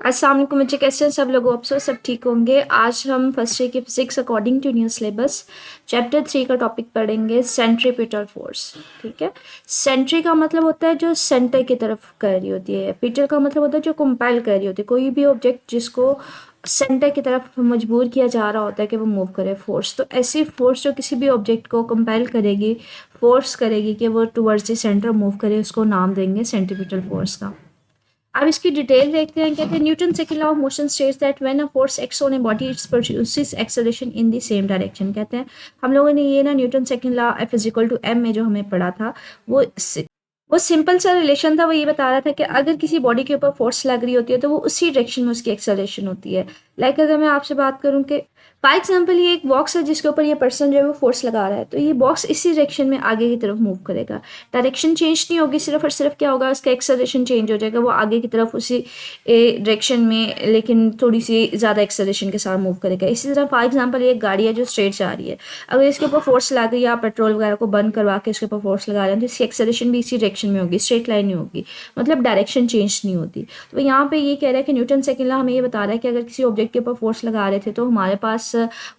अस्सलाम वालेकुम बच्चे, कैसे हैं सब लोग? आप सब ठीक होंगे। आज हम फर्स्ट ईयर की physics according to new syllabus chapter 3 का टॉपिक पढ़ेंगे, सेंट्रीपिटल फोर्स। ठीक है। सेंट्री का मतलब होता है जो सेंटर की तरफ कर रही होती है, पिटल का मतलब होता है जो कंपेल कर रही होती है, कोई भी ऑब्जेक्ट जिसको सेंटर की तरफ मजबूर किया जा रहा होता है कि वो मूव करे, फोर्स। तो ऐसी फोर्स जो किसी भी ऑब्जेक्ट को कंपेल करेगी, फोर्स करेगी कि वो टुवर्ड्स द सेंटर मूव करे, उसको नाम देंगे सेंट्रीपिटल फोर्स का। अब इसकी डिटेल देखते हैं। कहते हैं Newton second law of motion states that when a force acts on a body its produces acceleration in the same direction. कहते हैं हम लोगों ने ये ना Newton second law F is equal to M में जो हमें पढ़ा था, वो वो सिंपल सा रिलेशन था। वो ये बता रहा था कि अगर किसी बॉडी के ऊपर फोर्स लग रही होती है तो वो उसी डायरेक्शन में उसकी एक्सेलरेशन होती है। लाइक अगर मैं आपसे बात करूं कि फॉर एग्जाम्पल ये एक बॉक्स है जिसके ऊपर ये पर्सन जो है वो फोर्स लगा रहा है, तो ये बॉक्स इसी डायरेक्शन में आगे की तरफ मूव करेगा। डायरेक्शन चेंज नहीं होगी, सिर्फ और सिर्फ क्या होगा, उसका एक्सेलरेशन चेंज हो जाएगा, वो आगे की तरफ उसी डायरेक्शन में लेकिन थोड़ी सी ज़्यादा एक्सेलरेशन के साथ मूव करेगा। इसी तरह फॉर एग्जाम्पल ये एक गाड़ी है जो स्ट्रेट जा रही है, अगर इसके ऊपर फोर्स लग रही है, आप पेट्रोल वगैरह को बंद करवा के इसके ऊपर फोर्स लगा रहे हैं, तो इसकी एक्सेलरेशन भी इसी डायरेक्शन में होगी, स्ट्रेट लाइन नहीं होगी, मतलब डायरेक्शन चेंज नहीं होती। तो यहाँ पे ये कह रहा है कि न्यूटन सेकंड लॉ हमें ये बता रहा है कि अगर किसी ऑब्जेक्ट के ऊपर फोर्स लगा रहे थे तो हमारे पास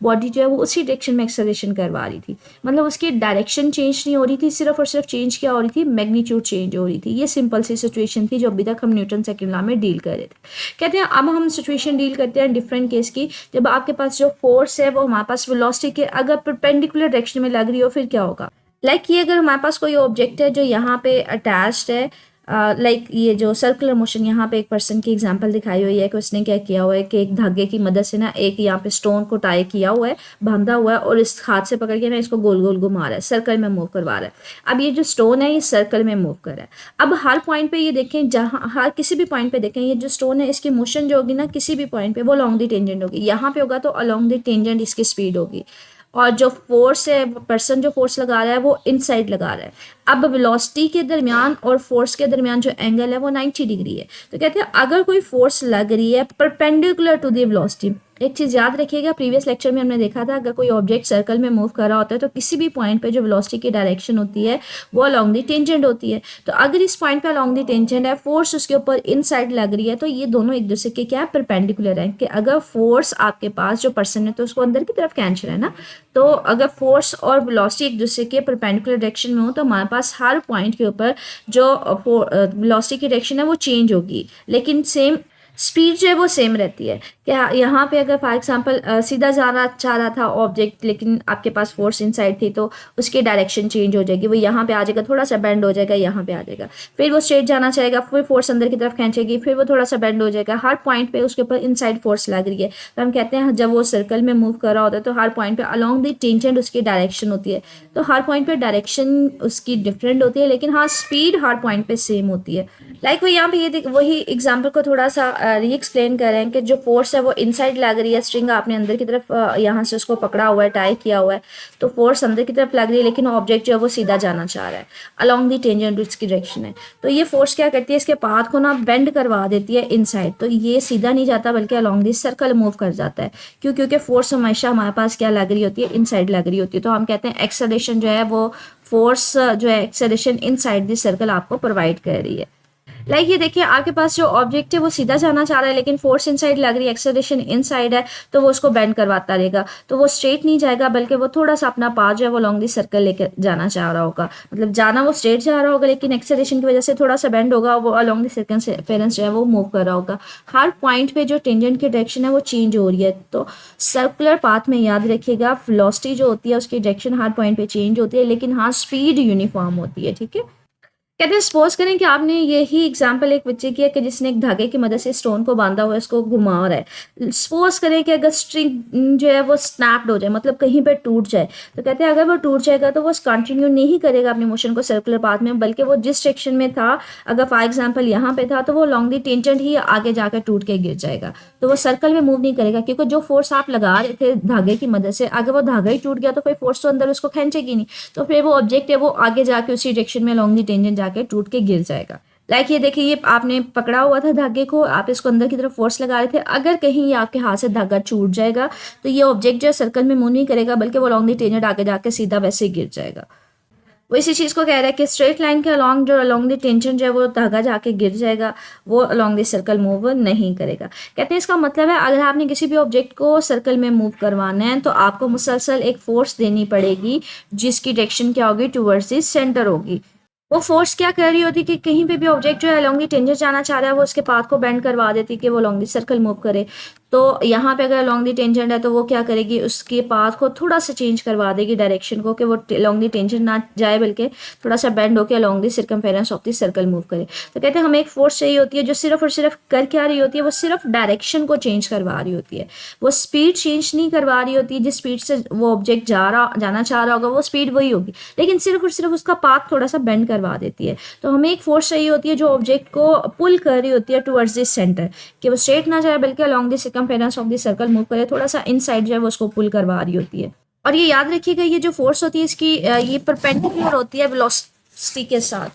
बॉडी जो है वो उसी डायरेक्शन में एक्सेलरेशन करवा रही थी, मतलब उसकी डायरेक्शन चेंज नहीं हो रही थी, सिर्फ और सिर्फ चेंज क्या हो रही थी, मैग्नीट्यूड चेंज हो रही थी। ये सिंपल सी सिचुएशन थी जो अभी तक हम न्यूटन सेकंड लॉ में डील कर रहे थे। कहते हैं अब हम सिचुएशन डील करते हैं डिफरेंट केस की, जब आपके पास जो फोर्स है वो हमारे पास वेलोसिटी के अगर परपेंडिकुलर डायरेक्शन में लग रही हो, फिर क्या होगा। लाइक ये अगर हमारे पास कोई ऑब्जेक्ट है जो यहाँ पे अटैच्ड है, लाइक ये जो सर्कुलर मोशन, यहाँ पे एक पर्सन की एग्जांपल दिखाई हुई है कि उसने क्या किया हुआ है कि एक धागे की मदद से ना एक यहाँ पे स्टोन को टाई किया हुआ है, बांधा हुआ है, और इस हाथ से पकड़ के ना इसको गोल गोल घुमा रहा है, सर्कल में मूव करवा रहा है। अब ये जो स्टोन है ये सर्कल में मूव कर रहा है। अब हर पॉइंट पे ये देखें, जहाँ हर किसी भी पॉइंट पे देखें, ये जो स्टोन है इसकी मोशन जो होगी ना किसी भी पॉइंट पे, वो अलॉन्ग द टेंजेंट होगी। यहाँ पे होगा तो अलॉन्ग द टेंजेंट इसकी स्पीड होगी, और जो फोर्स है, पर्सन जो फोर्स लगा रहा है वो इनसाइड लगा रहा है। अब वेलोसिटी के दरमियान और फोर्स के दरमियान जो एंगल है वो 90 डिग्री है। तो कहते हैं अगर कोई फोर्स लग रही है परपेंडिकुलर टू द वेलोसिटी, एक चीज़ याद रखिएगा, प्रीवियस लेक्चर में हमने देखा था अगर कोई ऑब्जेक्ट सर्कल में मूव कर रहा होता है तो किसी भी पॉइंट पे जो वेलोसिटी की डायरेक्शन होती है वो अलॉन्ग द टेंजेंट होती है। तो अगर इस पॉइंट पे अलॉन्ग द टेंजेंट है, फोर्स उसके ऊपर इनसाइड लग रही है, तो ये दोनों एक दूसरे के क्या है, परपेंडिकुलर है। कि अगर फोर्स आपके पास जो पर्सन है तो उसको अंदर की तरफ खींच रहा है ना, तो अगर फोर्स और वेलोसिटी एक दूसरे के परपेंडिकुलर डायरेक्शन में हो तो हमारे पास हर पॉइंट के ऊपर जो वेलोसिटी की डायरेक्शन है वो चेंज होगी, लेकिन सेम स्पीड जो है वो सेम रहती है। क्या यहाँ पे अगर फॉर एग्जांपल सीधा जाना चाह रहा था ऑब्जेक्ट, लेकिन आपके पास फोर्स इनसाइड थी, तो उसकी डायरेक्शन चेंज हो जाएगी, वो यहाँ पे आ जाएगा, थोड़ा सा बेंड हो जाएगा, यहाँ पे आ जाएगा। फिर वो स्ट्रेट जाना चाहेगा, फिर फोर्स अंदर की तरफ खींचेगी, फिर वो थोड़ा सा बेंड हो जाएगा। हर पॉइंट पे उसके ऊपर इनसाइड फोर्स लग रही है। तो हम कहते हैं जब वो सर्कल में मूव कर रहा होता है तो हर पॉइंट पे अलॉन्ग द टेंजेंट उसकी डायरेक्शन होती है। तो हर पॉइंट पे डायरेक्शन उसकी डिफरेंट होती है, लेकिन हाँ स्पीड हर पॉइंट पे सेम होती है। लाइक वो यहाँ पे ये वही एग्जाम्पल को थोड़ा सा री एक्सप्लेन कर रहे हैं कि जो फोर्स है वो इनसाइड लग रही है, स्ट्रिंग आपने अंदर की तरफ यहाँ से उसको पकड़ा हुआ है, टाई किया हुआ है, तो फोर्स अंदर की तरफ लग रही है, लेकिन ऑब्जेक्ट जो है वो सीधा जाना चाह रहा है, अलॉन्ग दी टेंजेंट उसकी डायरेक्शन है। तो ये फोर्स क्या करती है, इसके पाथ को ना बेंड करवा देती है इनसाइड, तो ये सीधा नहीं जाता बल्कि अलॉन्ग दी सर्कल मूव कर जाता है। क्यों? क्योंकि फोर्स हमेशा हमारे पास क्या लग रही होती है, इनसाइड लग रही होती है। तो हम कहते हैं एक्सेलरेशन जो है वो फोर्स जो है एक्सेलरेशन इनसाइड दी सर्कल आपको प्रोवाइड कर रही है। लाइक ये देखिए आपके पास जो ऑब्जेक्ट है वो सीधा जाना चाह रहा है, लेकिन फोर्स इनसाइड लग रही है, एक्सेलरेशन इनसाइड है, तो वो उसको बेंड करवाता रहेगा, तो वो स्ट्रेट नहीं जाएगा बल्कि वो थोड़ा सा अपना पाथ जो है वो लॉन्ग दी सर्कल लेकर जाना चाह रहा होगा। मतलब जाना वो स्ट्रेट जा रहा होगा, लेकिन एक्सेलरेशन की वजह से थोड़ा सा बेंड होगा, वो अलॉन्ग दी सर्कमफेरेंस जो है वो मूव कर रहा होगा। हर पॉइंट पे जो टेंजेंट की डायरेक्शन है वो चेंज हो रही है। तो सर्कुलर पाथ में याद रखिएगा वेलोसिटी जो होती है उसकी डायरेक्शन हर पॉइंट पे चेंज होती है, लेकिन हाँ स्पीड यूनिफॉर्म होती है। ठीक है। कहते हैं सपोज करें कि आपने यही एग्जाम्पल एक बच्चे की है कि जिसने एक धागे की मदद से स्टोन को बांधा हुआ है, उसको घुमा रहा है। सपोज करें कि अगर स्ट्रिंग जो है वो स्नैप्ड हो जाए, मतलब कहीं पे टूट जाए, तो कहते हैं अगर वो टूट जाएगा तो वो कंटिन्यू नहीं करेगा अपनी मोशन को सर्कुलर पाथ में, बल्कि वो जिस सेक्शन में था, अगर फॉर एग्जाम्पल यहाँ पे था, तो वो लॉन्ग दी टेंजेंट ही आगे जाकर टूट के गिर जाएगा। तो वो सर्कल में मूव नहीं करेगा, क्योंकि जो फोर्स आप लगा रहे थे धागे की मदद से, अगर वो धागा ही टूट गया तो कोई फोर्स तो अंदर उसको खींचेगी नहीं, तो फिर वो ऑब्जेक्ट है वो आगे जाके उसी डायरेक्शन में लॉन्ग दी टेंजेंट जाके टूट के गिर जाएगा। लाइक ये देखिए, ये आपने पकड़ा हुआ था धागे को, आप इसको अंदर की तरफ फोर्स लगा रहे थे, अगर कहीं ये आपके हाथ से धागा छूट जाएगा तो ये ऑब्जेक्ट जो है सर्कल में मूव नहीं करेगा, बल्कि वो लॉन्ग दी टेंजेंट आगे जाके सीधा वैसे ही गिर जाएगा। वो इसी चीज़ को कह रहा है कि स्ट्रेट लाइन के अलॉन्ग जो अलॉन्ग द टेंशन जो है वो धागा जाके गिर जाएगा, वो अलॉन्ग द सर्कल मूव नहीं करेगा। कहते हैं इसका मतलब है अगर आपने किसी भी ऑब्जेक्ट को सर्कल में मूव करवाना है तो आपको मुसलसल एक फोर्स देनी पड़ेगी जिसकी डायरेक्शन क्या होगी, टुवर्ड्स द सेंटर होगी। वो फोर्स क्या कर रही होती कि कहीं पे भी ऑब्जेक्ट जो है अलॉन्ग द टेंजेंट जाना चाह रहा है वो उसके पाथ को बेंड करवा देती कि वो अलॉन्ग द सर्कल मूव करे। तो यहाँ पे अगर अलॉन्ग द टेंजेंट है तो वो क्या करेगी, उसके पाथ को थोड़ा सा चेंज करवा देगी डायरेक्शन को, कि वो अलॉन्ग द टेंजेंट ना जाए बल्कि थोड़ा सा बेंड होकर along the circumference of the circle move करे। तो कहते हैं हमें एक फोर्स चाहिए होती है जो सिर्फ और सिर्फ कर क्या रही होती है, वो सिर्फ डायरेक्शन को चेंज करवा रही होती है, वो स्पीड चेंज नहीं करवा रही होती। जिस स्पीड से वो ऑब्जेक्ट जाना चाह रहा होगा वो स्पीड वही होगी, लेकिन सिर्फ और सिर्फ उसका पाथ थोड़ा सा बेंड करवा देती है। तो हमें एक फोर्स चाहिए होती है जो ऑब्जेक्ट को पुल कर रही होती है टुवर्ड्स दिस सेंटर, कि वो स्ट्रेट ना जाए बल्कि along the circumference of the circle move करे, थोड़ा सा इनसाइड जो है वो उसको पुल करवा रही होती है। और ये याद रखिएगा ये जो फोर्स होती है इसकी ये परपेंडिकुलर होती है वेलोसिटी के साथ।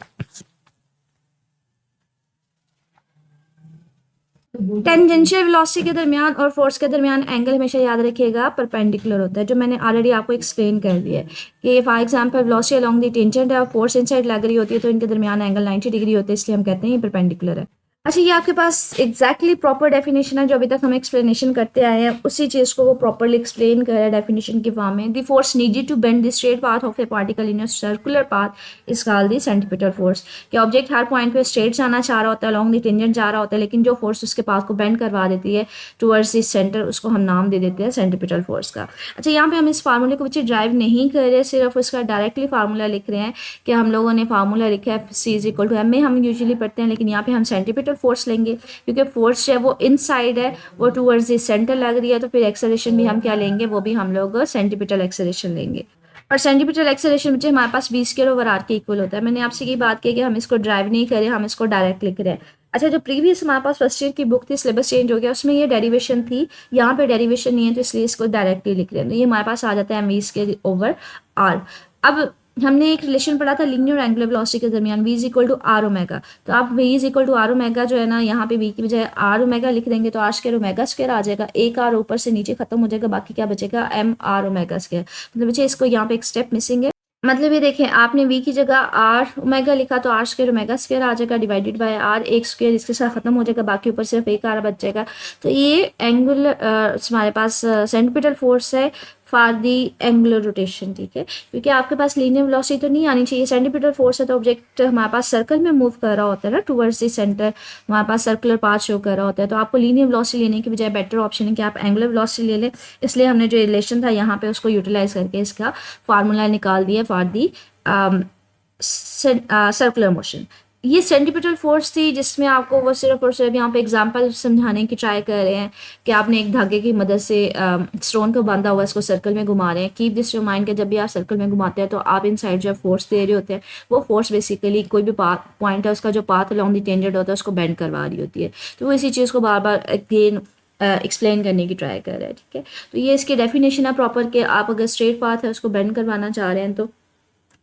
टेंजेंशियल वेलोसिटी के दरमियान और फोर्स के दरमियान एंगल हमेशा याद रखिएगा परपेंडिकुलर होता है, जो मैंने ऑलरेडी आपको एक्सप्लेन कर दिया है कि for example velocity along the tangent है और फोर्स इनसाइड लग रही होती है तो इनके दरमियान एंगल 90 डिग्री होता है, इसलिए हम कहते हैं ये परपेंडिकुलर है। अच्छा, ये आपके पास एग्जैक्टली प्रॉपर डेफिनेशन है जो अभी तक हम एक्सप्लेनेशन करते आए हैं, उसी चीज़ को वो प्रॉपरली एक्सप्लेन कर रहा है डेफिनेशन की फॉर्म में। The force needed to bend the straight path of a particle in a circular path is called the centripetal force. कि ऑब्जेक्ट हर पॉइंट पे स्ट्रेट जाना चाह रहा होता है, अलॉन्ग द टेंजेंट जा रहा होता है, लेकिन जो फोर्स उसके पाथ को बेंड करवा देती है टुवर्ड्स द सेंटर, उसको हम नाम दे देते हैं सेंटीपीटल फोर्स का। अच्छा, यहाँ पे हम इस फार्मूले को बच्चे ड्राइव नहीं कर रहे, सिर्फ उसका डायरेक्टली फार्मूला लिख रहे हैं कि हम लोगों ने फार्मूला लिखा है C is equal to M में हम यूजुअली पढ़ते हैं, लेकिन यहाँ पे हम सेंटीपीटल फोर्स लेंगे क्योंकि फोर्स जो है वो इनसाइड है, वो टूवर्ड्स द सेंटर लग रही है, तो फिर एक्सेलरेशन भी हम क्या लेंगे, वो भी हम लोग सेंटीपीटल एक्सेलरेशन लेंगे। और सेंटीपीटल एक्सेलरेशन बच्चे हमारे पास v² के इक्वल होता है। मैंने आपसे ये बात की कि हम इसको ड्राइव नहीं करें, हम इसको डायरेक्ट लिख रहे हैं। अच्छा, जो प्रीवियस हमारे पास फर्स्ट ईयर की बुक थी, सिलेबस चेंज हो गया, उसमें ये डेरिवेशन थी, यहाँ पे डेरिवेशन नहीं है तो इसलिए इसको डायरेक्टली लिख रहे हैं। तो ये हमारे पास आ जाता है mv²/r। अब हमने एक रिलेशन पढ़ा था लीनियर और एंगुलर वेलोसिटी के दरमियान, v is equal to R omega. तो आप v is equal to R omega जो है ना, यहाँ पे v की बजाय आर ओमेगा लिख देंगे तो r² ओमेगा स्क्वायर आ जाएगा, एक आर ऊपर से नीचे खत्म हो जाएगा, बाकी क्या बचेगा, m r ओमेगा स्क्वायर। मतलब बच्चे इसको यहाँ पे एक स्टेप मिसिंग है। मतलब ये देखें, आपने v की जगह आर ओमेगा लिखा तो r² ओमेगा स्क्वायर आ जाएगा डिवाइडेड बाय r, एक स्क्वायर इसके साथ खत्म हो जाएगा, बाकी ऊपर सिर्फ एक आर बच जाएगा। तो ये एंगुलर हमारे पास सेंटीपीटल फोर्स है फॉर दी एंगुलर रोटेशन, ठीक है, क्योंकि आपके पास लीनियर वेलोसिटी तो नहीं आनी चाहिए। सेंटीपीटल फोर्स है तो ऑब्जेक्ट हमारे पास सर्कल में मूव कर रहा होता है ना टुवर्ड्स द सेंटर, हमारे पास सर्कुलर पाथ शो कर रहा होता है, तो आपको लीनियर वेलोसिटी लेने की बजाय बेटर ऑप्शन है कि आप एंगुलर वेलोसिटी ले लें। इसलिए हमने जो रिलेशन था यहाँ पे उसको यूटिलाइज करके इसका फार्मूला निकाल दिया फॉर दी सर्कुलर मोशन। ये सेंटीपीटल फोर्स थी जिसमें आपको वो सिर्फ और सिर्फ यहाँ पे एग्जांपल समझाने की ट्राई कर रहे हैं कि आपने एक धागे की मदद से स्टोन को बांधा हुआ इसको सर्कल में घुमा रहे हैं। कीप दिस इन माइंड कि जब भी आप सर्कल में घुमाते हैं तो आप इन साइड जो फोर्स दे रहे होते हैं, वो फोर्स बेसिकली कोई भी पॉइंट है उसका जो पाथ अलॉन्ग द टेंजेंट होता है उसको बेंड करवा रही होती है। तो वो इसी चीज़ को बार बार अगेन एक्सप्लेन करने की ट्राई कर रहे हैं, ठीक है। तो ये इसकी डेफिनेशन है प्रॉपर कि आप अगर स्ट्रेट पाथ है उसको बेंड करवाना चाह रहे हैं तो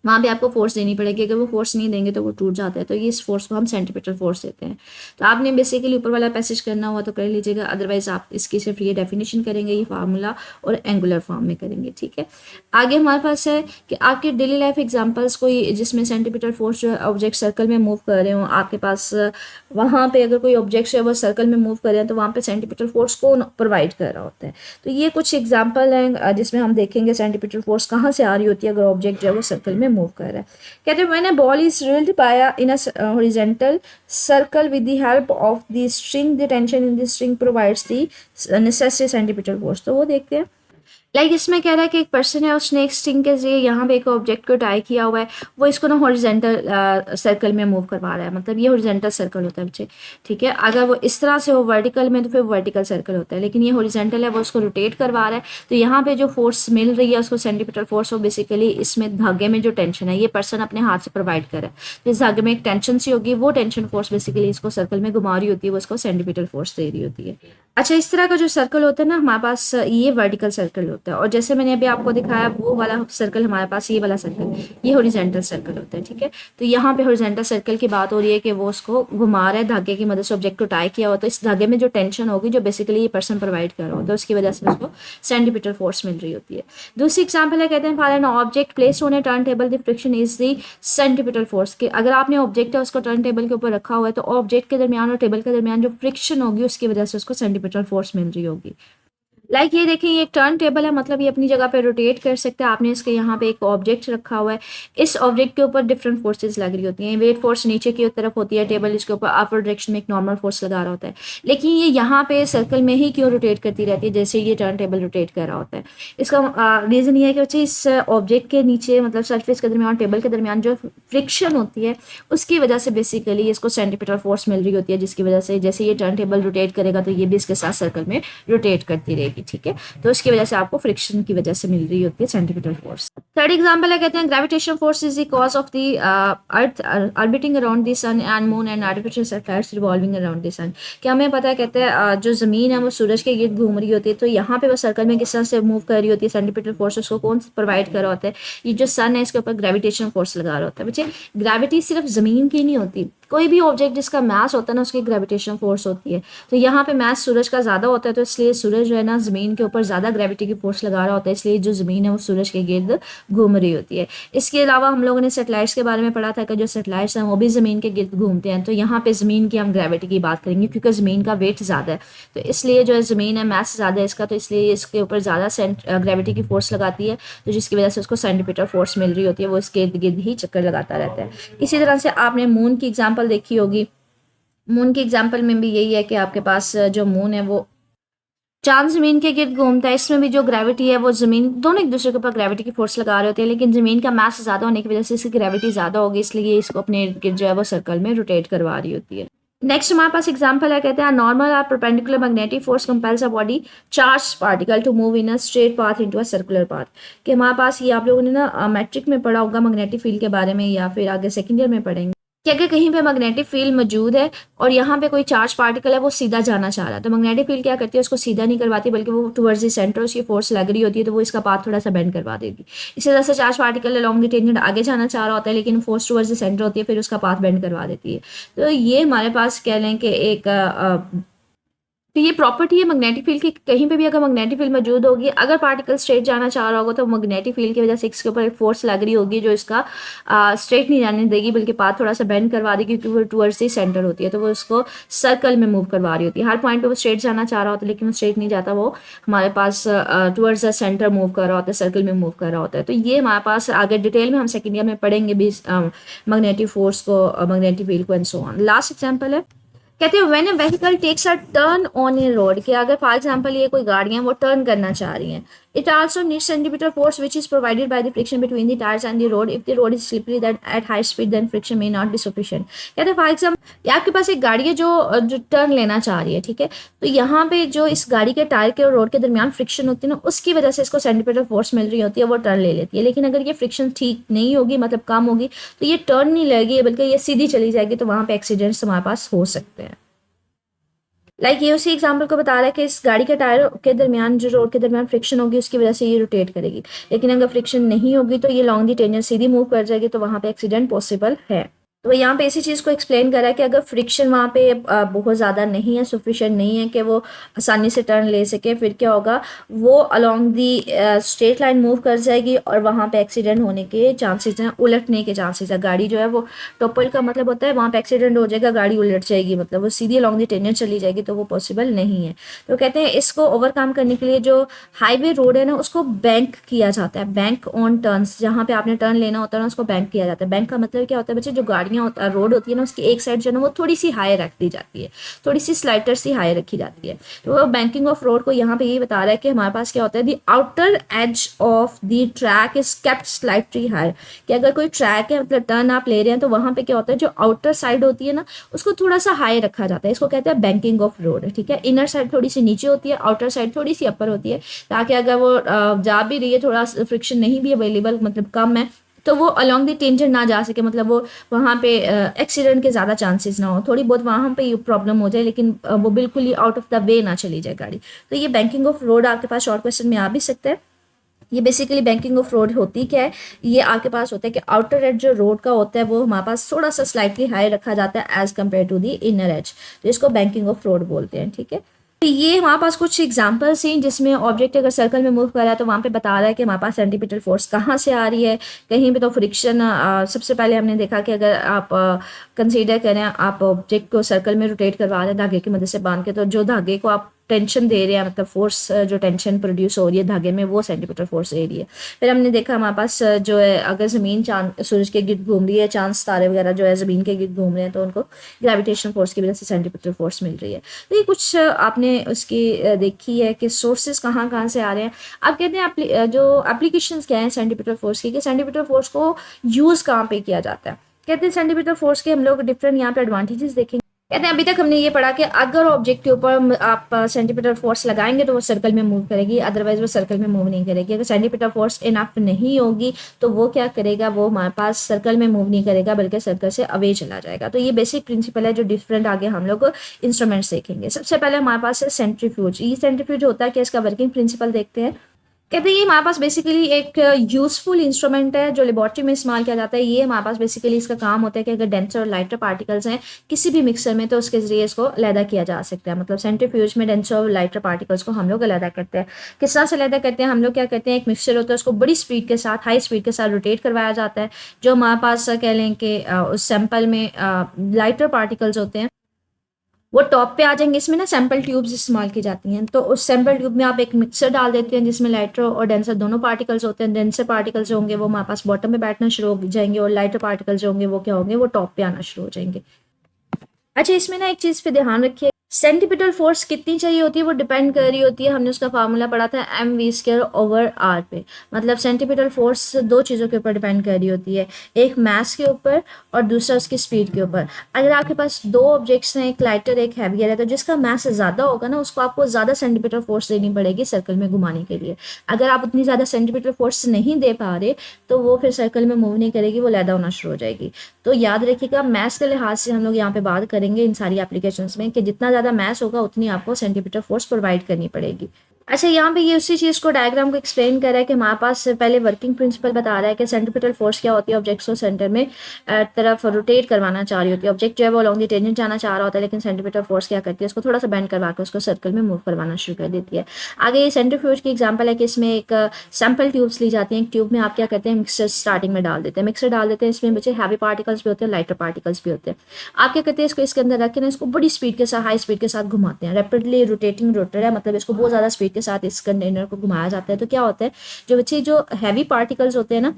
वहाँ पे आपको फोर्स देनी पड़ेगी, अगर वो फोर्स नहीं देंगे तो वो टूट जाता है। तो ये इस फोर्स को हम सेंटीपीटल फोर्स देते हैं। तो आपने बेसिकली ऊपर वाला पैसेज करना हुआ तो कर लीजिएगा, अदरवाइज आप इसकी सिर्फ ये डेफिनेशन करेंगे, ये फार्मूला और एंगुलर फॉर्म में करेंगे, ठीक है। आगे हमारे पास है कि आपके डेली लाइफ एग्जाम्पल्स कोई जिसमें सेंटीपीटल फोर्स जो है ऑब्जेक्ट सर्कल में मूव कर रहे हो, आपके पास वहाँ पर अगर कोई ऑब्जेक्ट जो है वो सर्कल में मूव कर रहे हैं तो वहाँ पर सेंटीपीटल फोर्स को प्रोवाइड कर रहा होता है। तो ये कुछ एग्जाम्पल हैं जिसमें हम देखेंगे सेंटीपीटल फोर्स कहाँ से आ रही होती है अगर ऑब्जेक्ट जो है वो सर्कल में मूव कर रहा है। कहते हैं when a ball is reeled by in a horizontal circle with the help of the string, the tension in the string provides the necessary centripetal force. तो वो देखते हैं लाइक इसमें कह रहा है कि एक पर्सन है, उसने एक स्ट्रिंग के जरिए यहाँ पे एक ऑब्जेक्ट को टाई किया हुआ है, वो इसको ना हॉरिजॉन्टल सर्कल में मूव करवा रहा है। मतलब ये हॉरिजॉन्टल सर्कल होता है बच्चे, ठीक है। अगर वो इस तरह से हो वर्टिकल में तो फिर वर्टिकल सर्कल होता है, लेकिन ये हॉरिजॉन्टल है, वो उसको रोटेट करवा रहा है। तो यहाँ पे जो फोर्स मिल रही है उसको सेंटीपीटल फोर्स, वो बेसिकली इसमें धागे में जो टेंशन है ये पर्सन अपने हाथ से प्रोवाइड कर रहा है। तो इस धागे में एक टेंशन सी होगी, वो टेंशन फोर्स बेसिकली इसको सर्कल में घुमा रही होती है, वो उसको सेंटीपीटल फोर्स दे रही होती है। अच्छा, इस तरह का जो सर्कल होता है ना हमारे पास, ये वर्टिकल सर्कल होता है, और जैसे मैंने अभी आपको दिखाया वो वाला सर्कल हमारे पास, ये वाला सर्कल, ये हॉरिजॉन्टल सर्कल होता है, ठीक है। तो यहाँ पे हॉरिजॉन्टल सर्कल की बात हो रही है कि वो उसको घुमा रहा है धागे की मदद से, ऑब्जेक्ट को टाई किया हुआ, तो इस धागे में जो टेंशन होगी जो बेसिकली ये पर्सन प्रोवाइड कर रहा होता है, उसकी वजह से उसको सेंटीमीटर फोर्स मिल रही होती है। दूसरी एग्जाम्पल है, कहते हैं for an object placed on A turn table the friction is the centimetre force, के अगर आपने ऑब्जेक्ट है उसको टर्न टेबल के ऊपर रखा हुआ है तो ऑब्जेक्ट के दरमियान और टेबल के दरमियान जो फ्रिक्शन होगी उसकी वजह से उसको सेंटीमीटर फोर्स मिल रही होगी। ये देखें, ये एक टर्न टेबल है, मतलब ये अपनी जगह पे रोटेट कर सकते हैं। आपने इसके यहाँ पे एक ऑब्जेक्ट रखा हुआ है, इस ऑब्जेक्ट के ऊपर डिफरेंट फोर्सेज लग रही होती हैं। वेट फोर्स नीचे की तरफ होती है, टेबल इसके ऊपर अपर डायरेक्शन में एक नॉर्मल फोर्स लगा रहा होता है, लेकिन ये यहाँ पे सर्कल में ही क्यों रोटेट करती रहती है जैसे ये टर्न टेबल रोटेट कर रहा होता है। इसका रीज़न ये है कि बच्चे इस ऑब्जेक्ट के नीचे मतलब सर्फेस के दरमियान टेबल के दरमियान जो फ्रिक्शन होती है उसकी वजह से बेसिकली इसको सेंटीमीटर फोर्स मिल रही होती है, जिसकी वजह से जैसे ये टर्न टेबल रोटेट करेगा तो ये भी इसके साथ सर्कल में रोटेट करती रहेगी, ठीक है। तो इसकी वजह से आपको फ्रिक्शन की वजह से मिल रही होती है सेंटीमीटर फोर्स। थर्ड एग्जांपल है, कहते हैं gravitation force is the cause of the earth orbiting around the sun and moon and artificial satellites revolving around the sun. क्या हमें पता है, कहते हैं जो जमीन है वो सूरज के गिर्द घूम रही होती है, तो यहाँ पे वो सर्कल में किस तरह से मूव कर रही होती है, सेंटीमीटर फोर्स उसको कौन प्रोवाइड कर रहा होता है, ये जो सन है इसके ऊपर ग्रेविटेशन फोर्स लगा रहा होता है। बच्चे ग्रेविटी सिर्फ जमीन की नहीं होती, कोई भी ऑब्जेक्ट जिसका मास होता है ना उसकी ग्रेविटेशन फोर्स होती है। तो यहाँ पे मास सूरज का ज़्यादा होता है, तो इसलिए सूरज जो है ना ज़मीन के ऊपर ज़्यादा ग्रेविटी की फोर्स लगा रहा होता है, इसलिए जो ज़मीन है वो सूरज के गिर्द घूम रही होती है। इसके अलावा हम लोगों ने सैटेलाइट्स के बारे में पढ़ा था कि जो सैटेलाइट्स हैं वो भी ज़मीन के गिर्द घूमते हैं, तो यहाँ पे ज़मीन की हम ग्रेविटी की बात करेंगे क्योंकि ज़मीन का वेट ज़्यादा है, तो इसलिए जो है ज़मीन है मास ज़्यादा है इसका, तो इसलिए इसके ऊपर ज़्यादा ग्रेविटी की फोर्स लगाती है, तो जिसकी वजह से उसको सेंटीमीटर फोर्स मिल रही होती है, वो इसके इर्द गिर्द ही चक्कर लगाता रहता है। इसी तरह से आपने मून की एग्जाम्पल देखी होगी, मून की एग्जाम्पल में भी यही है कि आपके पास जो मून है वो चांद जमीन के गिर्द घूमता है, इसमें भी जो ग्रेविटी है वो जमीन, दोनों एक दूसरे के ऊपर ग्रेविटी की फोर्स लगा रहे होते हैं, लेकिन जमीन का मास ज़्यादा होने की वजह से इसकी ग्रेविटी ज़्यादा होगी, इसलिए इसको अपने इर्द गिर्द जो है वो सर्कल में रोटेट करवा रही होती है। नेक्स्ट हमारे पास एग्जाम्पल है, कहते हैं नॉर्मल और perpendicular magnetic force compels a body charge particle to move in a straight path into a circular path. कि हमारे पास ये आप लोगों ने ना मैट्रिक में पढ़ा होगा मैग्नेटिक फील्ड के बारे में, या फिर आगे सेकेंड ईयर में पढ़ेंगे कि अगर कहीं पे मैग्नेटिक फील्ड मौजूद है और यहाँ पे कोई चार्ज पार्टिकल है वो सीधा जाना चाह रहा है, तो मैग्नेटिक फील्ड क्या करती है, उसको सीधा नहीं करवाती बल्कि वो टुवर्ड्स द सेंटर उसकी फोर्स लग रही होती है, तो वो इसका पाथ थोड़ा सा बेंड करवा देगी। इसी तरह से charge particle along the tangent आगे जाना चाह रहा होता है लेकिन फोर्स टुवर्ड्स द सेंटर होती है, फिर उसका पाथ बेंड करवा देती है। तो ये हमारे पास कह लें कि एक तो ये प्रॉपर्टी है मैग्नेटिक फील्ड की, कहीं पे भी अगर मैग्नेटिक फील्ड मौजूद होगी, अगर पार्टिकल स्ट्रेट जाना चाह रहा होगा तो मैग्नेटिक फील्ड की वजह से इसके ऊपर एक फोर्स लग रही होगी जो इसका स्ट्रेट नहीं जाने देगी बल्कि पाथ थोड़ा सा बेंड करवा देगी, क्योंकि वो टुवर्ड्स ही सेंटर होती है, तो वो उसको सर्कल में मूव करवा रही होती है। हर पॉइंट पे वो स्ट्रेट जाना चाह रहा होता है लेकिन वो स्ट्रेट नहीं जाता, वो हमारे पास टुवर्ड्स द सेंटर मूव कर रहा होता है, सर्कल में मूव कर रहा होता है। तो ये हमारे पास आगे डिटेल में हम सेकेंड ईयर में पढ़ेंगे भी मैग्नेटिक फोर्स को, मैग्नेटिक फील्ड को and so on. Last example है, कहते हैं when a vehicle takes a turn on a road, कि अगर फॉर एग्जांपल ये कोई गाड़ियां वो टर्न करना चाह रही हैं, it also needs centimetre force which is provided by the friction between the tyres and the road. If the road is slippery that at high speed then friction may not be sufficient. कहते हैं for example आपके पास एक गाड़ी है जो turn लेना चाह रही है, ठीक है, तो यहाँ पे जो इस गाड़ी के टायर के और रोड के दरमियान फ्रिक्शन होती है ना, उसकी वजह से इसको सेंटीमीटर फोर्स मिल रही होती है, वो टर्न ले लेती है। लेकिन अगर ये फ्रिक्शन ठीक नहीं होगी, मतलब कम होगी, तो ये टर्न नहीं लेगी बल्कि ये सीधी चली जाएगी, तो वहाँ पे एक्सीडेंट्स हमारे पास हो सकते हैं। ये उसी एग्जाम्पल को बता रहा है कि इस गाड़ी के टायर के दरमियान जो रोड के दरमियान फ्रिक्शन होगी उसकी वजह से ये रोटेट करेगी, लेकिन अगर फ्रिक्शन नहीं होगी तो ये लॉन्ग दी टेंजेंट सीधी मूव कर जाएगी, तो वहाँ पे एक्सीडेंट पॉसिबल है। तो यहाँ पे इसी चीज़ को एक्सप्लेन करा है कि अगर फ्रिक्शन वहाँ पे बहुत ज़्यादा नहीं है, सफिशिएंट नहीं है कि वो आसानी से टर्न ले सके, फिर क्या होगा, वो along the straight line move कर जाएगी और वहाँ पे एक्सीडेंट होने के चांसेस हैं, उलटने के चांसेस है। गाड़ी जो है वो टॉपल का मतलब होता है वहाँ पे एक्सीडेंट हो जाएगा, गाड़ी उलट जाएगी, मतलब वो सीधी अलॉन्ग दी टेंजेंट चली जाएगी, तो वो पॉसिबल नहीं है। तो कहते हैं इसको ओवरकम करने के लिए जो हाईवे रोड है ना उसको बैंक किया जाता है, बैंक ऑन टर्न्स, जहाँ पे आपने टर्न लेना होता है ना उसको बैंक किया जाता है। बैंक का मतलब क्या होता है बच्चे, जो गाड़ियाँ रोड होती है ना उसकी एक साइड जो है ना वो थोड़ी सी हाई रख दी जाती है, थोड़ी सी स्लाइटर सी हाई रखी जाती है। तो वो बैंकिंग ऑफ रोड को यहाँ पे ये बता रहा है कि हमारे पास क्या होता है, the outer edge of the track is kept slightly higher, कि अगर कोई ट्रैक है मतलब टर्न आप ले रहे हैं तो वहाँ पे क्या होता है, जो आउटर साइड होती है ना उसको थोड़ा सा हाई रखा जाता है, इसको कहते हैं बैंकिंग ऑफ रोड, ठीक है। इनर साइड थोड़ी सी नीचे होती है, आउटर साइड थोड़ी सी अपर होती है, ताकि अगर वो जा भी रही है थोड़ा फ्रिक्शन नहीं भी अवेलेबल मतलब कम है तो वो अलॉन्ग द टेंजेंट ना जा सके, मतलब वो वहाँ पे एक्सीडेंट के ज़्यादा चांसेस ना हो, थोड़ी बहुत वहाँ पे प्रॉब्लम हो जाए, लेकिन वो बिल्कुल ही आउट ऑफ द वे ना चली जाए गाड़ी। तो ये बैंकिंग ऑफ रोड आपके पास शॉर्ट क्वेश्चन में आ भी सकता है। ये बेसिकली बैंकिंग ऑफ रोड होती क्या है, ये आपके पास होता है कि आउटर एज जो रोड का होता है वो हमारे पास थोड़ा सा स्लाइटली हाई रखा जाता है as compare to the inner edge, तो इसको बैंकिंग ऑफ रोड बोलते हैं। ठीक है, तो ये हमारे पास कुछ एग्जांपल्स हैं जिसमें ऑब्जेक्ट अगर सर्कल में मूव कर रहा है तो वहाँ पे बता रहा है कि हमारे पास सेंटीपीटल फोर्स कहाँ से आ रही है। कहीं पे तो फ्रिक्शन, सबसे पहले हमने देखा कि अगर आप कंसीडर करें, आप ऑब्जेक्ट को सर्कल में रोटेट करवा रहे हैं धागे की मदद से बांध के, तो जो धागे को आप टेंशन दे रहे हैं, मतलब फोर्स जो टेंशन प्रोड्यूस हो रही है धागे में, वो सेंटीमीटर फोर्स दे रही है। फिर हमने देखा हमारे पास जो है अगर ज़मीन चांद सूरज के गिर्द घूम रही है, चांद तारे वगैरह जो है ज़मीन के गिर्द घूम रहे हैं, तो उनको ग्रेविटेशनल फोर्स की वजह से सेंटीमीटर फोर्स मिल रही है। तो ये कुछ आपने उसकी देखी है कि सोर्सेज कहाँ कहाँ से आ रहे हैं। आप कहते हैं जो एप्लीकेशंस क्या हैं सेंटीमीटर फोर्स की, कि सेंटीमीटर फोर्स को यूज़ कहाँ पे किया जाता है। कहते हैं सेंटीमीटर फोर्स के हम लोग डिफरेंट यहाँ पे एडवांटेजेस देखेंगे। कहते हैं अभी तक हमने ये पढ़ा कि अगर ऑब्जेक्ट के ऊपर आप सेंटीमीटर फोर्स लगाएंगे तो वो सर्कल में मूव करेगी, अदरवाइज वो सर्कल में मूव नहीं करेगी। अगर सेंटीमीटर फोर्स इनफ नहीं होगी तो वो क्या करेगा, वो हमारे पास सर्कल में मूव नहीं करेगा बल्कि सर्कल से अवे चला जाएगा। तो ये बेसिक प्रिंसिपल है जो डिफरेंट आगे हम लोग इंस्ट्रूमेंट्स देखेंगे। सबसे पहले हमारे पास है सेंट्रीफ्यूज। ये सेंट्रीफ्यूज होता है कि इसका वर्किंग प्रिंसिपल देखते हैं। कहते हैं ये हमारे पास बेसिकली एक यूजफुल इंस्ट्रूमेंट है जो लेबोरेटरी में इस्तेमाल किया जाता है। ये हमारे पास बेसिकली इसका काम होता है कि अगर डेंसर और लाइटर पार्टिकल्स हैं किसी भी मिक्सर में तो उसके जरिए इसको अलहदा किया जा सकता है। मतलब सेंट्रीफ्यूज में डेंसर और लाइटर पार्टिकल्स को हम लोग अलहदा करते हैं। किस तरह से अलहदा करते हैं, हम लोग क्या करते हैं, एक मिक्सचर होता है उसको बड़ी स्पीड के साथ, हाई स्पीड के साथ रोटेट करवाया जाता है। जो हमारे पास कह लें कि उस सैंपल में लाइटर पार्टिकल्स होते हैं वो टॉप पे आ जाएंगे। इसमें ना सैंपल ट्यूब्स इस्तेमाल की जाती हैं। तो उस सैंपल ट्यूब में आप एक मिक्सर डाल देते हैं जिसमें लाइटर और डेंसर दोनों पार्टिकल्स होते हैं। डेंसर पार्टिकल्स जो होंगे वो हमारे पास बॉटम में बैठना शुरू हो जाएंगे और लाइटर पार्टिकल्स जो होंगे वो क्या होंगे, वो टॉप पे आना शुरू हो जाएंगे। अच्छा, इसमें ना एक चीज़ पे ध्यान रखिए, सेंटीपीटल फोर्स कितनी चाहिए होती है वो डिपेंड कर रही होती है, हमने उसका फार्मूला पढ़ा था mv²/r पे। मतलब सेंटीपीटल फोर्स दो चीज़ों के ऊपर डिपेंड कर रही होती है, एक मास के ऊपर और दूसरा उसकी स्पीड के ऊपर। अगर आपके पास दो ऑब्जेक्ट्स हैं, एक लाइटर एक हैवियर है, तो जिसका मास ज़्यादा होगा ना उसको आपको ज़्यादा सेंटीपीटल फोर्स देनी पड़ेगी सर्कल में घुमाने के लिए। अगर आप उतनी ज़्यादा सेंटीपीटल फोर्स नहीं दे पा रहे तो वो फिर सर्कल में मूव नहीं करेगी, वो लैदा होना शुरू हो जाएगी। तो याद रखिएगा, मैथ्स के लिहाज से हम लोग यहाँ पे बात करेंगे इन सारी एप्लीकेशंस में कि जितना ज़्यादा मैथ्स होगा उतनी आपको सेंटीमीटर फोर्स प्रोवाइड करनी पड़ेगी। अच्छा, यहाँ पे ये उसी चीज़ को डायग्राम को एक्सप्लेन कर रहा है कि हमारे पास पहले वर्किंग प्रिंसिपल बता रहा है कि सेंटीमीटर फोर्स क्या होती है। ऑब्जेक्ट्स को सेंटर में तरफ रोटेट करवाना चाह रही होती है। ऑब्जेक्ट जो है वो लॉन्ग दी टेंजेंट जाना चाह रहा होता है, लेकिन सेंटीमीटर फोर्स क्या करती है, उसको थोड़ा सा बेंड करवा के उसको सर्कल में मूव करवाना शुरू कर देती है। आगे ये सेंट्रीफ्यूज की एग्जाम्पल है कि इसमें एक सैम्पल ट्यूब्स ली जाती हैं। एक ट्यूब में आप क्या करते हैं, मिक्सर स्टार्टिंग में डाल देते हैं। मिक्सर डाल देते हैं, इसमें बच्चे हैवी पार्टिकल्स भी होते हैं, लाइटर पार्टिकल्स भी होते हैं। आप क्या करते हैं, इसको इसके अंदर रख के ना इसको बड़ी स्पीड के साथ, हाई स्पीड के साथ घुमाते हैं। रैपिडली रोटेटिंग रोटर है, मतलब इसको बहुत ज़्यादा स्पीड के साथ इस कंटेनर को घुमाया जाता है। तो क्या होता है, जो बच्चे जो हैवी पार्टिकल्स होते हैं ना,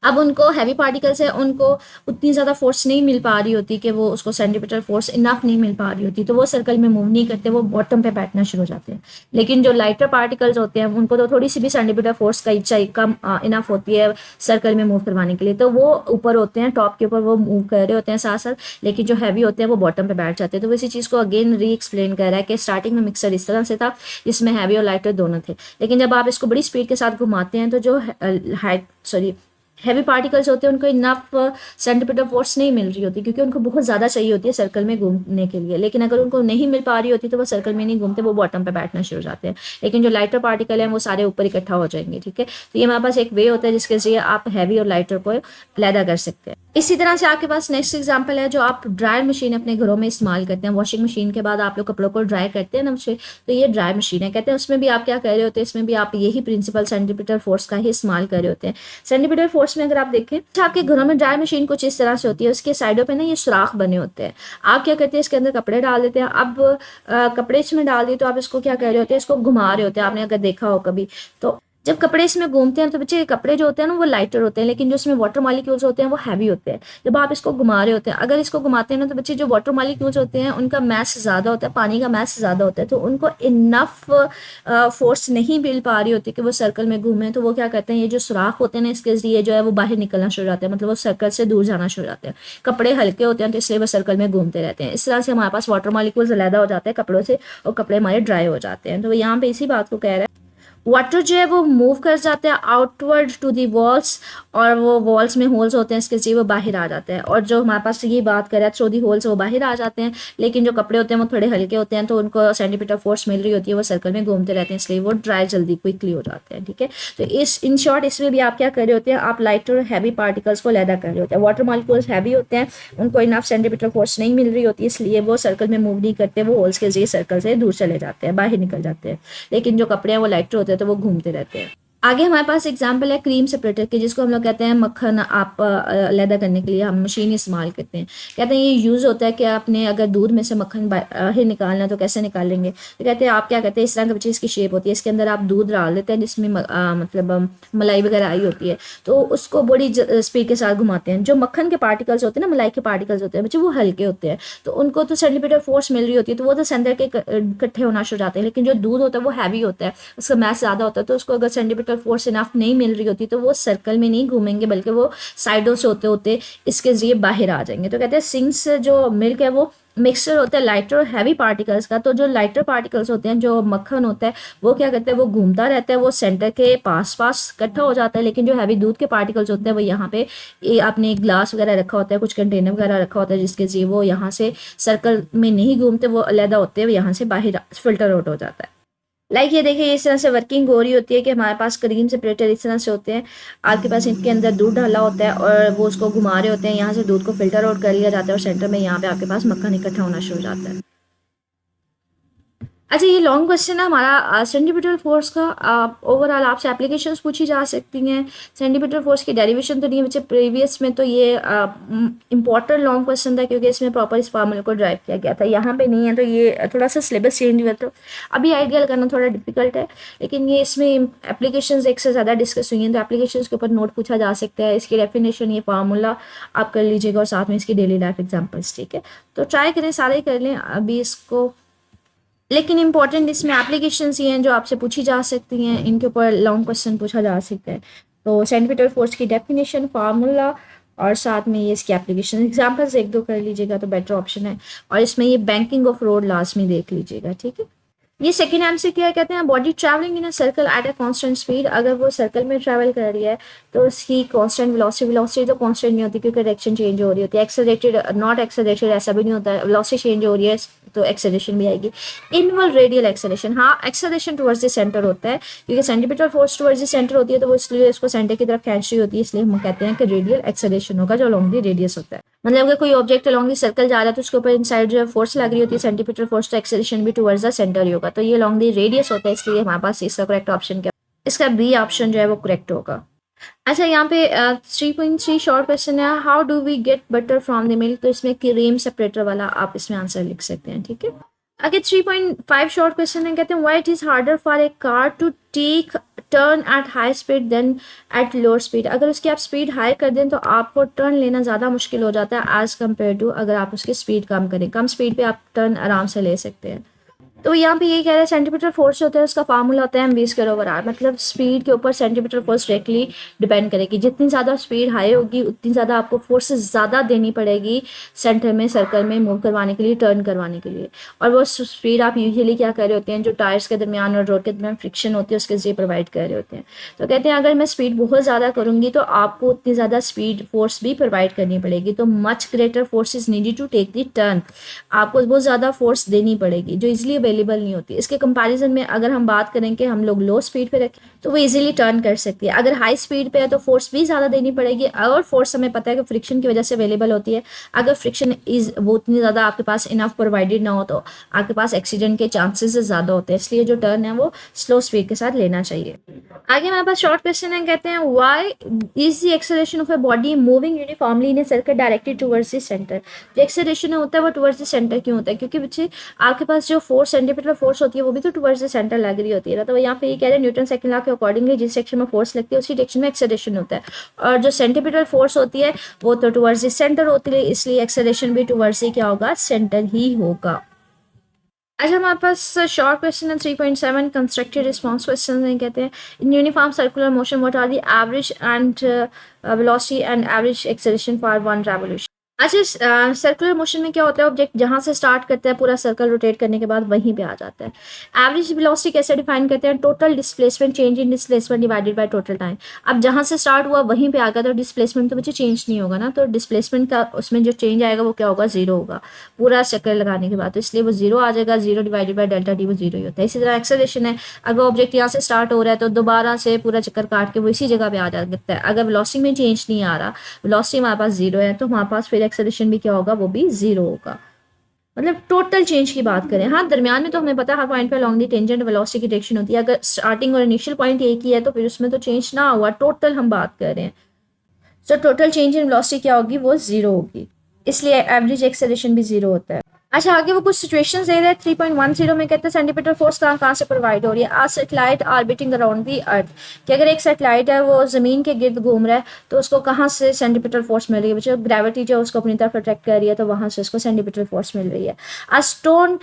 अब उनको हैवी पार्टिकल्स है उनको उतनी ज़्यादा फोर्स नहीं मिल पा रही होती कि वो उसको सेंटीमीटर फोर्स इनफ नहीं मिल पा रही होती, तो वो सर्कल में मूव नहीं करते, वो बॉटम पे बैठना शुरू हो जाते हैं। लेकिन जो लाइटर पार्टिकल्स होते हैं उनको तो थोड़ी सी भी सेंटीमीटर फोर्स का चाहिए कम इनफ होती है सर्कल में मूव करवाने के लिए, तो वो ऊपर होते हैं, टॉप के ऊपर वो मूव कर रहे होते हैं साथ साथ, लेकिन जो हैवी होते हैं वो बॉटम पे बैठ जाते हैं। तो इसी चीज़ को अगेन री एक्सप्लेन कर रहा है कि स्टार्टिंग में मिक्सर इस तरह से था जिसमें हैवी और लाइटर दोनों थे, लेकिन जब आप इसको बड़ी स्पीड के साथ घुमाते हैं तो जो हैवी पार्टिकल्स होते हैं उनको इनफ सेंटीमीटर फोर्स नहीं मिल रही होती, क्योंकि उनको बहुत ज़्यादा चाहिए होती है सर्कल में घूमने के लिए। लेकिन अगर उनको नहीं मिल पा रही होती तो वो सर्कल में नहीं घूमते, वो बॉटम पे बैठना शुरू हो जाते हैं। लेकिन जो लाइटर पार्टिकल हैं वो सारे ऊपर इकट्ठा हो जाएंगे। ठीक है, तो ये हमारे पास एक वे होता है जिसके जरिए आप हैवी और लाइटर को अलहदा कर सकते हैं। इसी तरह से आपके पास नेक्स्ट एग्जाम्पल है, जो आप ड्रायर मशीन अपने घरों में इस्तेमाल करते हैं। वॉशिंग मशीन के बाद आप लोग कपड़ों को ड्राई करते हैं ना, तो ये ड्राई मशीन है। कहते हैं उसमें भी आप क्या कर रहे होते हैं, इसमें भी आप यही प्रिंसिपल सेंटीमीटर फोर्स का ही इस्तेमाल कर रहे होते हैं। सेंटीमीटर फोर्स में अगर आप देखें, आपके घरों में ड्राई मशीन कुछ इस तरह से होती है, उसके साइडों पे ना ये सुराख बने होते हैं। आप क्या करते हैं, इसके अंदर कपड़े डाल देते हैं। अब कपड़े इसमें डाल दिए तो आप इसको क्या कर रहे होते हैं, इसको घुमा रहे होते हैं। आपने अगर देखा हो कभी, तो जब कपड़े इसमें घूमते हैं तो बच्चे कपड़े जो होते हैं ना वो लाइटर होते हैं, लेकिन जो इसमें वाटर मॉलिक्यूल्स होते हैं वो हैवी होते हैं। जब आप इसको घुमा रहे होते हैं, अगर इसको घुमाते हैं ना, तो बच्चे जो वाटर मॉलिक्यूल्स होते हैं उनका मैस ज़्यादा होता है, पानी का मैस ज़्यादा होता है, तो उनको इनफ फोर्स नहीं मिल पा रही होती कि वो सर्कल में घूमें। तो वो क्या करते हैं, ये जो सुराख होते हैं ना, इसके जरिए जो है वो बाहर निकलना शुरू हो जाते हैं, मतलब वो सर्कल से दूर जाना शुरू हो जाते हैं। कपड़े हल्के होते हैं तो इसलिए वो सर्कल में घूमते रहते हैं। इस तरह से हमारे पास वाटर मॉलिक्यूल्स अलहदा हो जाते हैं कपड़ों से और कपड़े हमारे ड्राई हो जाते हैं। तो यहाँ पे इसी बात को कह रहा है। वाटर जो है वो मूव कर जाता है आउटवर्ड टू दी वॉल्स, और वो वॉल्स में होल्स होते हैं इसके जरिए वो बाहर आ जाता है। और जो हमारे पास ये बात करें थ्रू दी होल्स वो बाहर आ जाते हैं, लेकिन जो कपड़े होते हैं वो थोड़े हल्के होते हैं तो उनको सेंटीमीटर फोर्स मिल रही होती है, वो सर्कल में घूमते रहते हैं, इसलिए वो ड्राई जल्दी क्विकली हो जाते हैं। ठीक है, तो इस इन शॉर्ट इसमें भी आप क्या कर रहे होते हैं, आप लाइट और हैवी पार्टिकल्स को लैदा कर रहे होते हैं। वाटर मॉलिक्यूल्स हैवी होते हैं, उनको इनफ सेंटीमीटर फोर्स नहीं मिल रही होती, इसलिए वो सर्कल में मूव नहीं करते, वो होल्स के जरिए सर्कल से दूर चले जाते हैं, बाहर निकल जाते हैं। लेकिन जो कपड़े हैं वो लाइटर होते हैं तो वो घूमते रहते हैं। आगे हमारे पास एग्जाम्पल है क्रीम सेपरेटर की, जिसको हम लोग कहते हैं मक्खन आप अलहदा करने के लिए हम मशीन इस्तेमाल करते हैं। कहते हैं ये यूज़ होता है कि आपने अगर दूध में से मक्खन बाहर निकालना तो कैसे निकालेंगे, तो कहते हैं आप क्या करते हैं, इस तरह की चीज़ की शेप होती है, इसके अंदर आप दूध डाल देते हैं जिसमें मतलब मलाई वगैरह आई होती है, तो उसको बड़ी स्पीड के साथ घुमाते हैं। जो मक्खन के पार्टिकल्स होते हैं ना, मलाई के पार्टिकल्स होते हैं बच्चे, वो हल्के होते हैं, तो उनको तो सेंटीमीटर फोर्स मिल रही होती है, तो वो तो सेंटर के इकट्ठे होना शुरू हो जाते हैं। लेकिन जो दूध होता है वो हैवी होता है, उसका मैस ज़्यादा होता है, तो उसको अगर सेंटीमीटर फोर्स इनफ नहीं मिल रही होती तो वो सर्कल में नहीं घूमेंगे, बल्कि वो साइडों से होते होते इसके जरिए बाहर आ जाएंगे। तो कहते हैं सिंक्स जो मिल्क है वो मिक्सचर होता है लाइटर और हैवी पार्टिकल्स का। तो जो लाइटर पार्टिकल्स होते हैं, जो मक्खन होता है, वो क्या करते हैं, वो घूमता रहता है, वो सेंटर के पास पास इकट्ठा हो जाता है। लेकिन जो हैवी दूध के पार्टिकल्स होते हैं वो यहाँ पे आपने ग्लास वगैरह रखा होता है, कुछ कंटेनर वगैरह रखा होता है, जिसके जरिए वो यहाँ से सर्कल में नहीं घूमते, वो अलहदा होते हैं, यहाँ से बाहर फिल्टर आउट हो जाता है। ये देखिए इस तरह से वर्किंग हो रही होती है कि हमारे पास क्रीम सेपरेटर इस तरह से होते हैं, आपके पास इनके अंदर दूध डाला होता है और वो उसको घुमा रहे होते हैं, यहाँ से दूध को फिल्टर आउट कर लिया जाता है और सेंटर में यहाँ पे आपके पास मक्खन इकट्ठा होना शुरू हो जाता है। अच्छा, ये लॉन्ग क्वेश्चन है हमारा सेंटीमीटर फोर्स का। ओवरऑल आपसे एप्लीकेशंस पूछी जा सकती हैं। सेंटीमीटर फोर्स की डेरिवेशन तो नहीं है बच्चे, प्रीवियस में तो ये इंपॉर्टेंट लॉन्ग क्वेश्चन था क्योंकि इसमें प्रॉपर इस फार्मूले को ड्राइव किया गया था। यहाँ पे नहीं है तो ये थोड़ा सा सिलेबस चेंज हुआ, तो अभी आइडिया करना थोड़ा डिफिकल्ट है, लेकिन ये इसमें एप्लीकेशंस एक से ज़्यादा डिस्कस हुई हैं, तो एप्लीकेशंस के ऊपर नोट पूछा जा सकता है। इसकी डेफिनेशन, ये फार्मूला आप कर लीजिएगा और साथ में इसकी डेली लाइफ एग्जाम्पल्स। ठीक है, तो ट्राई करें, सारे कर लें अभी इसको, लेकिन इंपॉर्टेंट इसमें एप्लीकेशंस ही हैं जो आपसे पूछी जा सकती हैं, इनके ऊपर लॉन्ग क्वेश्चन पूछा जा सकता है। तो सेंटीमीटर फोर्स की डेफिनेशन, फार्मूला और साथ में ये इसकी एप्लीकेशन एग्जांपल्स एक दो कर लीजिएगा तो बेटर ऑप्शन है। और इसमें ये बैंकिंग ऑफ रोड लास्ट में देख लीजिएगा। ठीक है, ये सेकेंड एमसीक्यू है, कहते हैं body travelling in a circle at a constant speed. अगर वो सर्कल में ट्रैवल कर रही है तो उसकी कांस्टेंट वेलोसिटी तो कांस्टेंट नहीं होती क्योंकि डायरेक्शन चेंज हो रही होती है। एक्सेलरेटेड नॉट एक्सेलरेटेड ऐसा भी नहीं होता है, वेलोसिटी चेंज हो रही है तो एक्सेलरेशन भी आएगी। इनवर्ड रेडियल एक्सेलरेशन, हाँ एक्सेलरेशन टुवर्ड्स द सेंटर होता है क्योंकि centimetre force towards the centre होती है, तो वो इसलिए इसको सेंटर की तरफ खींच रही होती है, इसलिए हम कहते हैं कि रेडियल एक्सेलरेशन होगा जो अलोंग द रेडियस होता है। मतलब अगर कोई ऑब्जेक्ट अलोंग द सर्कल जा रहा है तो उसके ऊपर इनसाइड जो फोर्स लग रही होती है सेंटीमीटर फोर्स, तो एक्सेलरेशन भी टुवर्ड्स द सेंटर ही होगा, तो ये अलोंग द रेडियस होता है, इसलिए हमारे पास इसका करेक्ट ऑप्शन क्या, इसका बी ऑप्शन जो है वो करेक्ट होगा। अच्छा, यहाँ पे 3.3 शॉर्ट क्वेश्चन है, how do we get butter from the milk. तो इसमें क्रीम सेपरेटर वाला आप इसमें आंसर लिख सकते हैं। ठीक है, आगे 3.5 शॉर्ट क्वेश्चन है, कहते हैं why it is harder for a car to take turn at high speed than at lower speed. अगर उसकी आप स्पीड हाई कर दें तो आपको टर्न लेना ज़्यादा मुश्किल हो जाता है एज़ कम्पेयर टू अगर आप उसकी स्पीड कम करें। कम स्पीड पे आप टर्न आराम से ले सकते हैं। तो यहाँ पे ये कह रहे हैं सेंटीमीटर फोर्स होता है उसका फार्मूला होता है m/v/r, मतलब स्पीड के ऊपर सेंटीमीटर फोर्स डायरेक्टली डिपेंड करेगी। जितनी ज़्यादा स्पीड हाई होगी उतनी ज़्यादा आपको फोर्स ज़्यादा देनी पड़ेगी सेंटर में सर्कल में मूव करवाने के लिए, टर्न करवाने के लिए। और वो स्पीड आप यूजुअली क्या कर रहे होते हैं, जो टायर्स के दरमियान और रोड के दरमियान फ्रिक्शन होती है उसके जरिए प्रोवाइड कर रहे होते हैं। तो कहते हैं अगर मैं स्पीड बहुत ज़्यादा करूँगी तो आपको उतनी ज़्यादा स्पीड फोर्स भी प्रोवाइड करनी पड़ेगी, तो much greater force is needed to take the turn. आपको बहुत ज़्यादा फोर्स देनी पड़ेगी जो इजीली अवेलेबल नहीं होती। इसके कंपैरिजन में अगर हम बात करें कि हम लोग लो स्पीड पे रखें तो वो इजीली टर्न कर सकती है। अगर हाई स्पीड पे है तो फोर्स भी ज़्यादा देनी पड़ेगी, और फोर्स हमें पता है कि फ्रिक्शन की वजह से अवेलेबल होती है। अगर फ्रिक्शन वो उतनी ज़्यादा आपके पास इनफ प्रोवाइडेड ना हो तो आपके पास एक्सीडेंट के चांसेस ज़्यादा होते हैं, इसलिए जो टर्न है वो स्लो स्पीड के साथ लेना चाहिए। आगे हमारे पास शॉर्ट क्वेश्चन है, कहते हैं why is the acceleration of a body moving uniformly in a circle directed towards the centre. जो एक्सेलरेशन होता है वो टुवर्ड्स द सेंटर क्यों होता है, क्योंकि बच्चे आपके पास जो फोर्स सेंटीमीटर फोर्स होती है वो भी तो टुवर्ड्स द सेंटर लग रही होती है ना। तो यहाँ पे ये कह रहे हैं न्यूटन सेकंड लॉ के अकॉर्डिंगली जिस सेक्शन में फोर्स लगती है उसी डायरेक्शन में एक्सेलरेशन होता है, और जो सेंटीमीटर फोर्स होती है वो तो टुवर्ड्स द सेंटर होती है, इसलिए एक्सेलरेशन भी टुवर्ड्स ही क्या होगा, सेंटर ही होगा। अच्छा, हमारे पास शॉर्ट क्वेश्चन है 3.7 कंस्ट्रक्टेड रिस्पॉन्स क्वेश्चन है, कहते हैं in uniform circular motion what are the average and velocity and average acceleration for one revolution. अच्छा, सर्कुलर मोशन में क्या होता है, ऑब्जेक्ट जहाँ से स्टार्ट करता है पूरा सर्कल रोटेट करने के बाद वहीं पे आ जाता है। एवरेज वेलोसिटी कैसे डिफाइन करते हैं, total displacement change in displacement divided by total time. अब जहाँ से स्टार्ट हुआ वहीं पे आ गया तो डिस्प्लेसमेंट तो मुझे चेंज नहीं होगा ना, तो डिस्प्लेसमेंट का उसमें जो चेंज आएगा वो क्या होगा, जीरो होगा पूरा चक्कर लगाने के बाद, तो इसलिए वो जीरो आ जाएगा, zero divided by delta T वो जीरो ही होता है। इसी तरह एक्सेलरेशन है, अगर ऑब्जेक्ट यहाँ से स्टार्ट हो रहा है तो दोबारा से पूरा चक्कर काट के वो इसी जगह पे आ जाता है। अगर वेलोसिटी में चेंज नहीं आ रहा, वेलोसिटी हमारे पास जीरो है, तो हमारे पास फिर एक्सेलरेशन भी क्या होगा, वो भी जीरो होगा। मतलब टोटल चेंज की बात करें, हाँ दरमियान में तो हमें पता है हर पॉइंट पे अलॉन्ग दी टेंजेंट वेलोसिटी की डायरेक्शन होती है, अगर स्टार्टिंग और इनिशियल पॉइंट एक ही है तो फिर उसमें तो चेंज ना हुआ, टोटल हम बात कर रहे हैं। So total change in velocity क्या होगी, वो जीरो होगी, इसलिए एवरेज एक्सेलरेशन भी जीरो होता है। अच्छा, आगे वो कुछ सिचुएशंस दे रहे हैं 3.10 में, कहते हैं सेंटीमीटर फोर्स कहाँ कहाँ से प्रोवाइड हो रही है। आज सेटेलाइट ऑर्बिटिंग अराउंड दी अर्थ, कि अगर एक सेटेलाइट है वो ज़मीन के गिर्द घूम रहा है तो उसको कहाँ से सेंटीमीटर फोर्स मिल रही है, बच्चों ग्रेविटी जो उसको अपनी तरफ अट्रैक्ट कर रही है तो वहाँ से उसको सेंटीमीटर फोर्स मिल रही है। A stone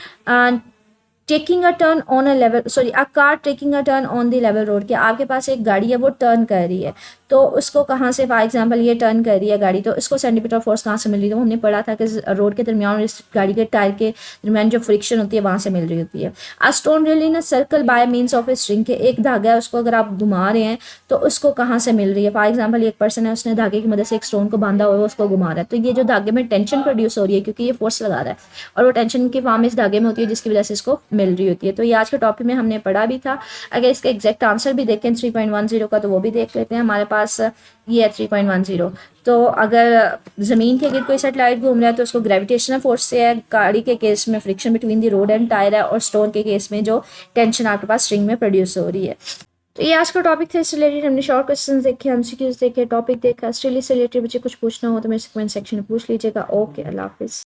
taking a turn on a level, sorry a car taking a turn on the level road, कि आपके पास एक गाड़ी है वो टर्न कर रही है तो उसको कहाँ से, फॉर एग्जांपल ये टर्न कर रही है गाड़ी तो इसको सेंटीमीटर फोर्स कहाँ से मिल रही है, तो हमने पढ़ा था कि रोड के दरमियान और इस गाड़ी के टायर के दरमियान जो फ्रिक्शन होती है वहाँ से मिल रही होती है। A stone reel in a circle by means of a string, के एक धागा है उसको अगर आप घुमा रहे हैं तो उसको कहाँ से मिल रही है, फॉर एग्जाम्पल एक पर्सन है उसने धागे की मदद से एक स्टोन को बांधा हुआ है उसको घुमा रहा है, तो ये जो धागे में टेंशन प्रोड्यूस हो रही है क्योंकि ये फोर्स लगा रहा है और वो टेंशन की फॉर्म इस धागे में होती है जिसकी वजह से इसको मिल रही होती है। तो ये आज के टॉपिक में हमने पढ़ा भी था। अगर इसका एग्जैक्ट आंसर भी देखें 3.10 का तो वो भी देख लेते हैं। हमारे पास ये है 3.10। तो अगर ज़मीन के गिर्द कोई सेटेलाइट घूम रहा है तो उसको ग्रेविटेशनल फोर्स से है, गाड़ी के केस में friction between the road and tyre है, और स्टोन के केस में जो टेंशन आपके पास स्ट्रिंग में प्रोड्यूस हो रही है। तो ये आज का टॉपिक था, इससे रिलेटेड हमने शॉर्ट क्वेश्चन देखे, एमसीक्यूज देखे, टॉपिक देखा। स्टिल इससे रिलेटेड बच्चे कुछ पूछना हो तो मेरे कमेंट सेक्शन में पूछ लीजिएगा। ओके, अल्लाह हाफिज़।